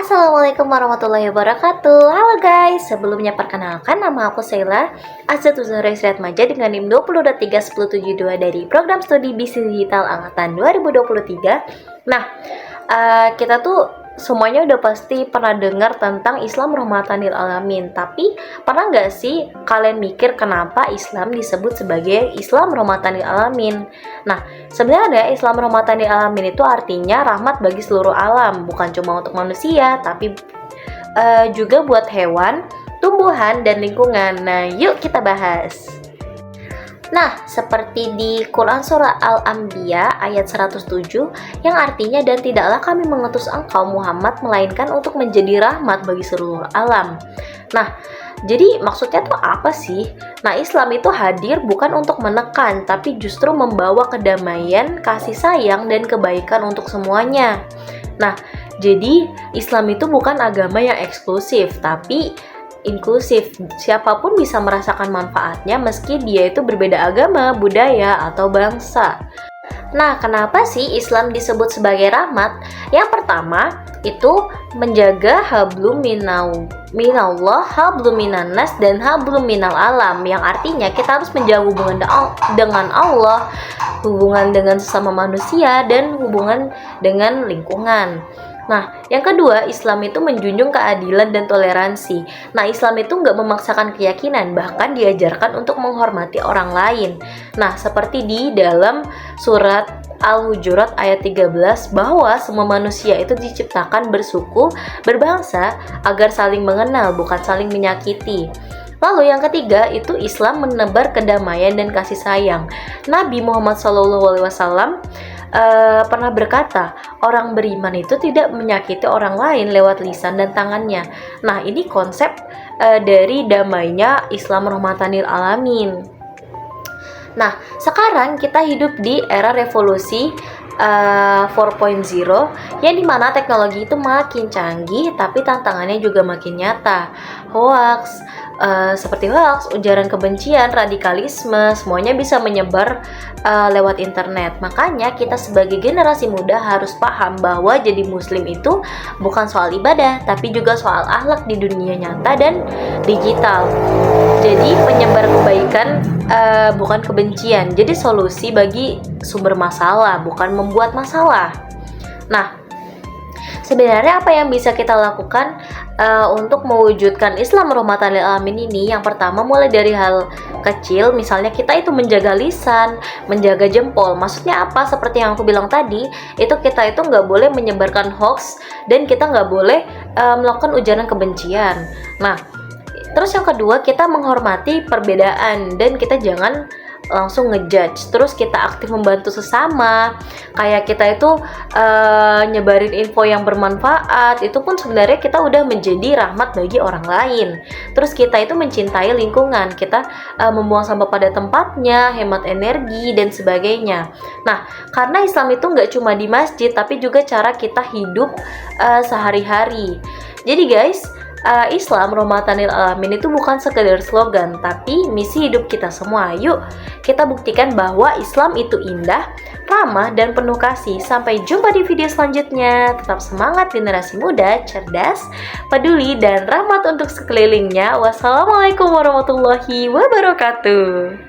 Assalamualaikum warahmatullahi wabarakatuh. Halo guys, sebelumnya perkenalkan nama aku Sheila Azatuzahra Isriatmaja dengan NIM 20.31072 dari program studi bisnis digital angkatan 2023. Nah, kita tuh semuanya udah pasti pernah dengar tentang Islam rahmatan lil alamin. Tapi pernah nggak sih kalian mikir kenapa Islam disebut sebagai Islam rahmatan lil alamin? Nah, sebenarnya Islam rahmatan lil alamin itu artinya rahmat bagi seluruh alam, bukan cuma untuk manusia, tapi juga buat hewan, tumbuhan, dan lingkungan. Nah, yuk kita bahas. Nah, seperti di Quran Surah Al-Anbiya ayat 107 yang artinya, dan tidaklah kami mengutus engkau Muhammad melainkan untuk menjadi rahmat bagi seluruh alam. Nah, jadi maksudnya tuh apa sih? Nah, Islam itu hadir bukan untuk menekan, tapi justru membawa kedamaian, kasih sayang, dan kebaikan untuk semuanya. Nah, jadi Islam itu bukan agama yang eksklusif, tapi inklusif. Siapapun bisa merasakan manfaatnya meski dia itu berbeda agama, budaya, atau bangsa. Nah, kenapa sih Islam disebut sebagai rahmat? Yang pertama, itu menjaga hablum minallah, hablum minannas, dan hablum minal alam, yang artinya kita harus menjaga hubungan dengan Allah, hubungan dengan sesama manusia, dan hubungan dengan lingkungan. Nah, yang kedua, Islam itu menjunjung keadilan dan toleransi. Nah, Islam itu nggak memaksakan keyakinan, bahkan diajarkan untuk menghormati orang lain. Nah, seperti di dalam surat Al-Hujurat ayat 13, bahwa semua manusia itu diciptakan bersuku, berbangsa, agar saling mengenal, bukan saling menyakiti. Lalu yang ketiga, itu Islam menebar kedamaian dan kasih sayang. Nabi Muhammad SAW pernah berkata, orang beriman itu tidak menyakiti orang lain lewat lisan dan tangannya. Nah, ini konsep dari damainya Islam rahmatan lil alamin. Nah, sekarang kita hidup di era revolusi 4.0 yang dimana teknologi itu makin canggih, tapi tantangannya juga makin nyata. Hoax, seperti hoax, ujaran kebencian, radikalisme, semuanya bisa menyebar lewat internet. Makanya kita sebagai generasi muda harus paham bahwa jadi muslim itu bukan soal ibadah, tapi juga soal akhlak di dunia nyata dan digital. Jadi penyebar kebaikan bukan kebencian. Jadi solusi bagi sumber masalah, bukan membuat masalah. Nah, sebenarnya apa yang bisa kita lakukan untuk mewujudkan Islam rahmatan lil alamin ini? Yang pertama, mulai dari hal kecil, misalnya kita itu menjaga lisan, menjaga jempol. Maksudnya apa? Seperti yang aku bilang tadi, itu kita itu nggak boleh menyebarkan hoax, dan kita nggak boleh melakukan ujaran kebencian. Nah, terus yang kedua, kita menghormati perbedaan, dan kita jangan langsung ngejudge. Terus kita aktif membantu sesama, kayak kita itu nyebarin info yang bermanfaat. Itu pun sebenarnya kita udah menjadi rahmat bagi orang lain. Terus kita itu mencintai lingkungan, kita membuang sampah pada tempatnya, hemat energi, dan sebagainya. Nah, karena Islam itu nggak cuma di masjid, tapi juga cara kita hidup sehari-hari. Jadi guys, Islam rahmatan lil alamin itu bukan sekedar slogan, tapi misi hidup kita semua. Yuk, kita buktikan bahwa Islam itu indah, ramah, dan penuh kasih. Sampai jumpa di video selanjutnya. Tetap semangat generasi muda, cerdas, peduli, dan rahmat untuk sekelilingnya. Wassalamualaikum warahmatullahi wabarakatuh.